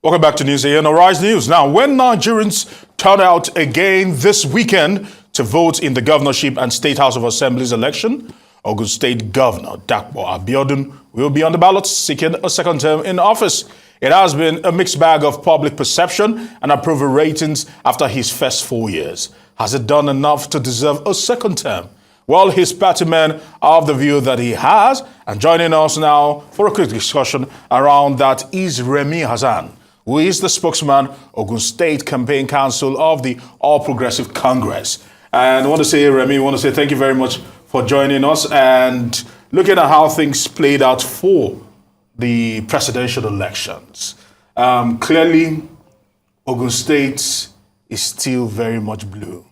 Welcome back to News here on Arise News. Now, when Nigerians turn out again this weekend to vote in the governorship and State House of Assembly's election, Ogun State Governor Dapo Abiodun will be on the ballot seeking a second term in office. It has been a mixed bag of public perception and approval ratings after his first 4 years. Has it done enough to deserve a second term? Well, his party men are of the view that he has. And joining us now for a quick discussion around that is Remmy Hazzan, who is the spokesman, Ogun State Campaign Council of the All Progressive Congress. And I want to say, Remmy, thank you very much for joining us and looking at how things played out for the presidential elections. Clearly, Ogun State is still very much blue.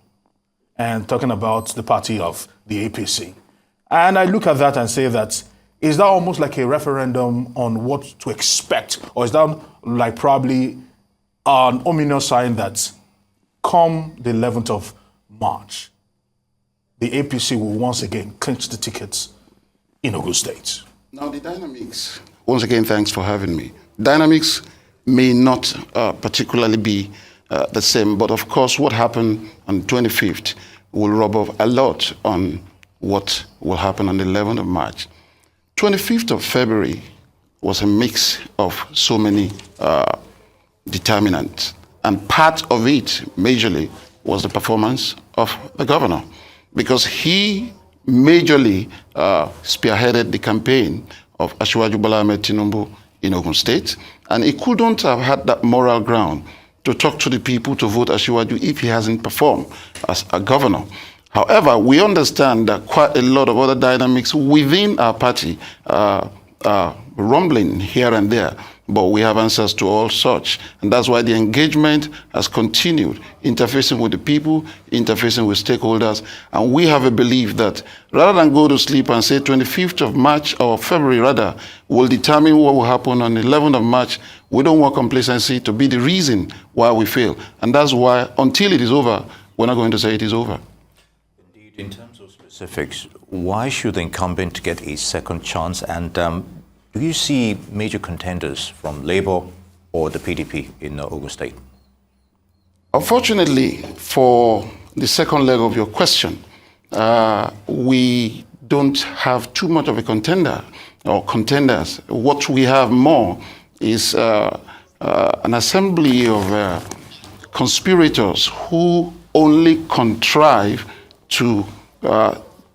And talking about the party of the APC. And I look at that and say that, is that almost like a referendum on what to expect? Or is that like probably an ominous sign that come the 11th of March, the APC will once again clinch the tickets in Ogun State? Now the dynamics, once again, thanks for having me. Dynamics may not particularly be the same, but of course what happened on the 25th will rub off a lot on what will happen on the 11th of March. 25th of February was a mix of so many determinants, and part of it, majorly, was the performance of the governor, because he majorly spearheaded the campaign of Asiwaju Bola Ahmed Tinubu in Ogun State, and he couldn't have had that moral ground to talk to the people to vote Asiwaju if he hasn't performed as a governor. However, we understand that quite a lot of other dynamics within our party are rumbling here and there, but we have answers to all such. And that's why the engagement has continued, interfacing with the people, interfacing with stakeholders. And we have a belief that rather than go to sleep and say 25th of March or February rather will determine what will happen on the 11th of March, we don't want complacency to be the reason why we fail. And that's why until it is over, we're not going to say it is over. In terms of specifics, why should the incumbent get a second chance? And do you see major contenders from Labour or the PDP in Ogun State? Unfortunately, for the second leg of your question, we don't have too much of a contender or contenders. What we have more is an assembly of conspirators who only contrive to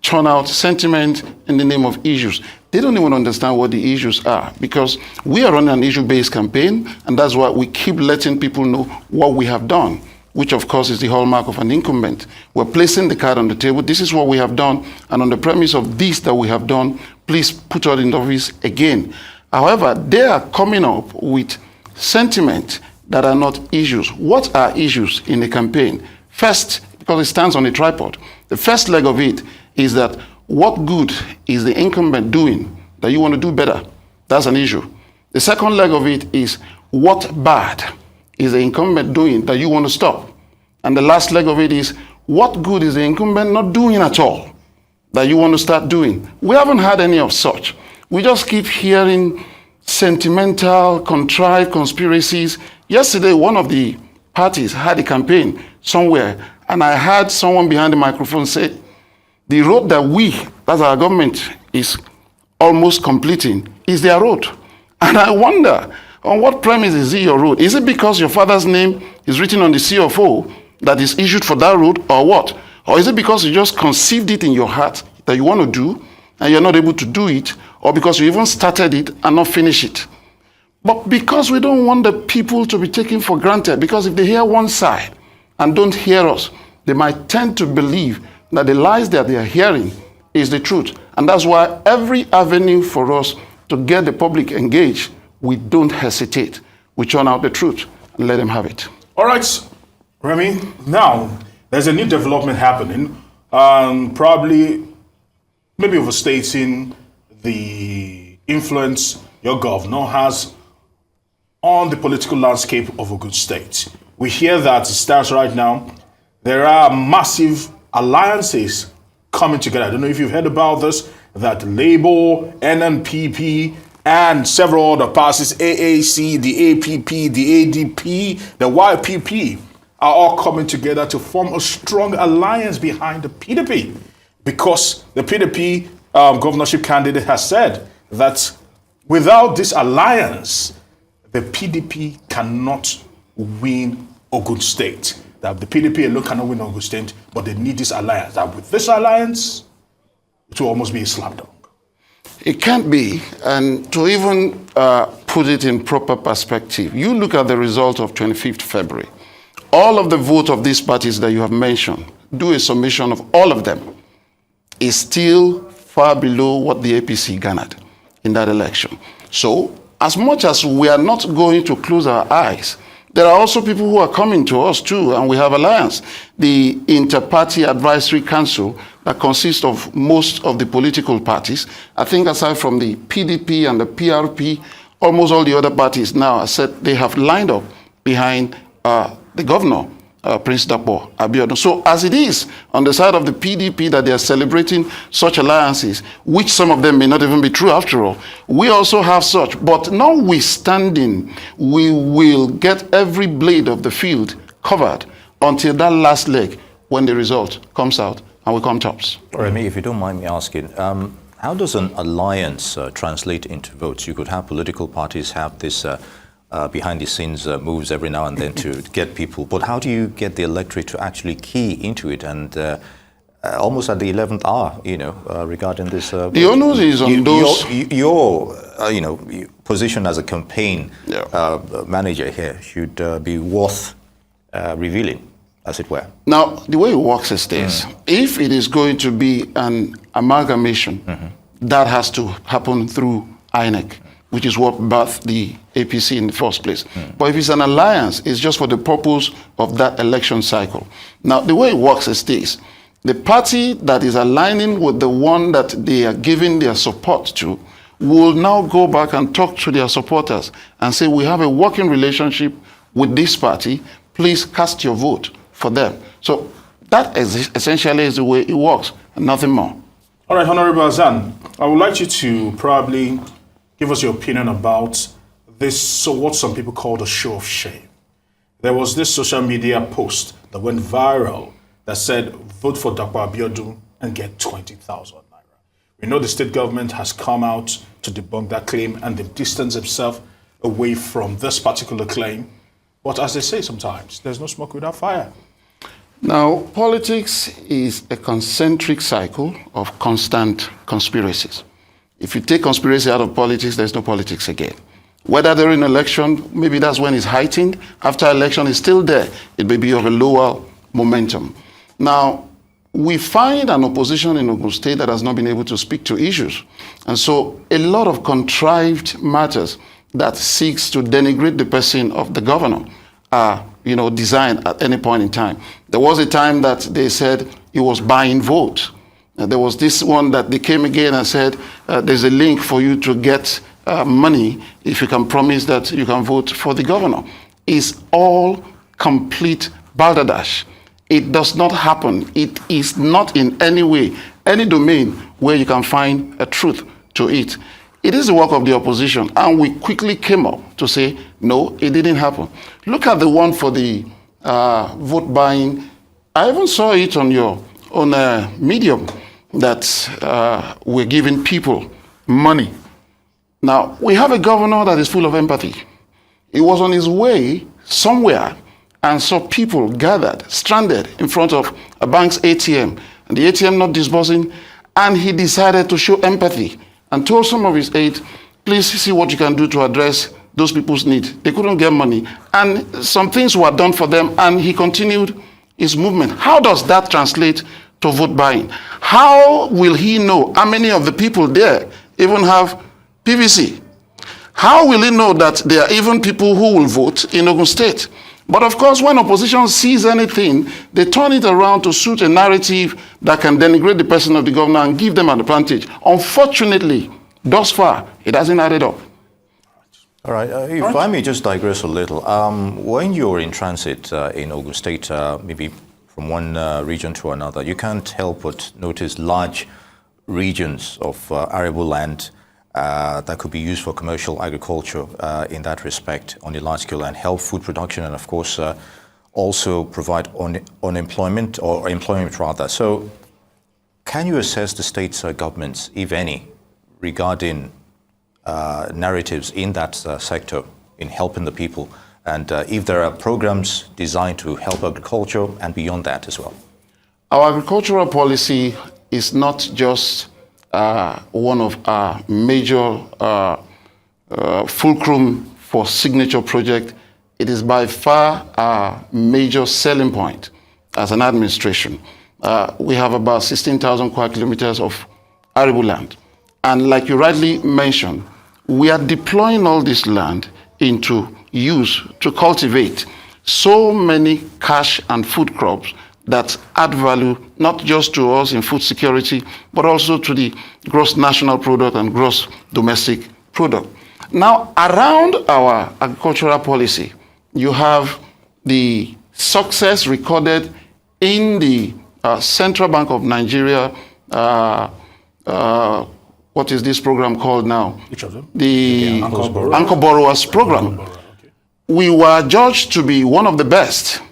turn out sentiment in the name of issues. They don't even understand what the issues are, because we are running an issue-based campaign, and that's why we keep letting people know what we have done, which of course is the hallmark of an incumbent. We're placing the card on the table. This is what we have done, and on the premise of this that we have done, please put out in office again. However, they are coming up with sentiment that are not issues. What are issues in the campaign? First, because it stands on a tripod. The first leg of it is that what good is the incumbent doing that you want to do better? That's an issue. The second leg of it is what bad is the incumbent doing that you want to stop? And the last leg of it is what good is the incumbent not doing at all that you want to start doing? We haven't had any of such. We just keep hearing sentimental, contrived conspiracies. Yesterday, one of the parties had a campaign somewhere, and I heard someone behind the microphone say, the road that that's our government, is almost completing, is their road. And I wonder, on what premise is it your road? Is it because your father's name is written on the CFO that is issued for that road, or what? Or is it because you just conceived it in your heart that you want to do, and you're not able to do it, or because you even started it and not finish it? But because we don't want the people to be taken for granted, because if they hear one side and don't hear us, they might tend to believe that the lies that they are hearing is the truth. And that's why every avenue for us to get the public engaged, we don't hesitate. We turn out the truth and let them have it. All right, Remmy, now there's a new development happening, probably maybe overstating the influence your governor has on the political landscape of Ogun State. We hear that it stands right now, there are massive alliances coming together. I don't know if you've heard about this, that Labour, NNPP, and several other parties, AAC, the APP, the ADP, the YPP, are all coming together to form a strong alliance behind the PDP, because the PDP governorship candidate has said that without this alliance, the PDP cannot win Ogun State. That the PDP alone cannot win Ogun State, but they need this alliance. That with this alliance, it will almost be a slam dunk. It can't be. And to even put it in proper perspective, you look at the result of 25th February. All of the vote of these parties that you have mentioned, do a summation of all of them, is still far below what the APC garnered in that election. So, as much as we are not going to close our eyes, there are also people who are coming to us too, and we have alliance. The Inter-Party Advisory Council that consists of most of the political parties, I think aside from the PDP and the PRP, almost all the other parties now are said they have lined up behind the governor, Prince Dapo, Abiodun. So as it is on the side of the PDP that they are celebrating such alliances, which some of them may not even be true after all, we also have such. But notwithstanding, we will get every blade of the field covered until that last leg when the result comes out and we come tops. Remmy, if you don't mind me asking, how does an alliance translate into votes? You could have political parties have this behind-the-scenes moves every now and then to get people. But how do you get the electorate to actually key into it? And almost at the 11th hour, regarding this. The onus is on those. Your position as a campaign manager here should be worth revealing, as it were. Now, the way it works is this. If it is going to be an amalgamation, that has to happen through INEC, which is what birthed the APC in the first place. But if it's an alliance, it's just for the purpose of that election cycle. Now, the way it works is this. The party that is aligning with the one that they are giving their support to will now go back and talk to their supporters and say, we have a working relationship with this party. Please cast your vote for them. So that is essentially is the way it works, and nothing more. All right, Honorable Hazzan, I would like you to probably give us your opinion about this, so what some people call the show of shame. There was this social media post that went viral that said, vote for Dapo Abiodun and get 20,000 naira. We know the state government has come out to debunk that claim and they've distanced themselves away from this particular claim. But as they say sometimes, there's no smoke without fire. Now, politics is a concentric cycle of constant conspiracies. If you take conspiracy out of politics, there's no politics again. Whether they're in election, maybe that's when it's heightened. After election, it's still there. It may be of a lower momentum. Now, we find an opposition in Ogun State that has not been able to speak to issues. And so a lot of contrived matters that seeks to denigrate the person of the governor are, designed at any point in time. There was a time that they said he was buying votes. There was this one that they came again and said, there's a link for you to get money if you can promise that you can vote for the governor. It's all complete balderdash. It does not happen. It is not in any way, any domain where you can find a truth to it. It is the work of the opposition, and we quickly came up to say, no, it didn't happen. Look at the one for the vote buying. I even saw it on Medium that we're giving people money. Now, we have a governor that is full of empathy. He was on his way somewhere and saw people gathered, stranded in front of a bank's ATM, and the ATM not disbursing, and he decided to show empathy and told some of his aides, please see what you can do to address those people's needs. They couldn't get money, and some things were done for them, and he continued his movement. How does that translate to vote buying? How will he know how many of the people there even have PVC? How will he know that there are even people who will vote in Ogun State? But of course, when opposition sees anything, they turn it around to suit a narrative that can denigrate the person of the governor and give them an advantage. Unfortunately, thus far, it hasn't added up. All right. If I may just digress a little. When you're in transit in Ogun State, maybe from one region to another, you can't help but notice large regions of arable land that could be used for commercial agriculture in that respect on a large scale and help food production and, of course, also provide unemployment or employment rather. So can you assess the state's governments, if any, regarding narratives in that sector in helping the people, and if there are programs designed to help agriculture and beyond that as well? Our agricultural policy is not just one of our major fulcrum for signature project. It is by far our major selling point as an administration. We have about 16,000 square kilometers of arable land. And like you rightly mentioned, we are deploying all this land into use to cultivate so many cash and food crops that add value not just to us in food security, but also to the gross national product and gross domestic product. Now, around our agricultural policy, you have the success recorded in the Central Bank of Nigeria. What is this program called now? Which of them? The Anchor Borrowers Program. We were judged to be one of the best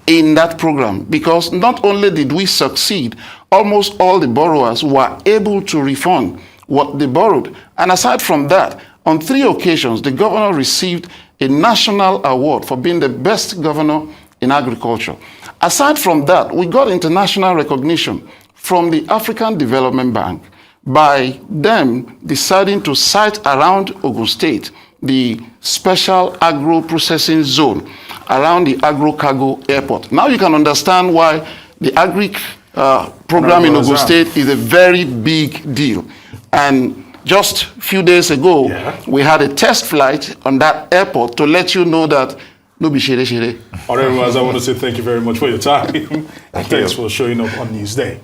in that program because not only did we succeed, almost all the borrowers were able to refund what they borrowed. And aside from that, on 3 occasions, the governor received a national award for being the best governor in agriculture. Aside from that, we got international recognition from the African Development Bank by them deciding to site around Ogun State the special agro-processing zone around the agro-cargo airport. Now you can understand why the agri program in Ogun State is a very big deal. And just a few days ago, we had a test flight on that airport to let you know that no be shere shere. All right, I want to say thank you very much for your time. And thanks for showing up on Newsday.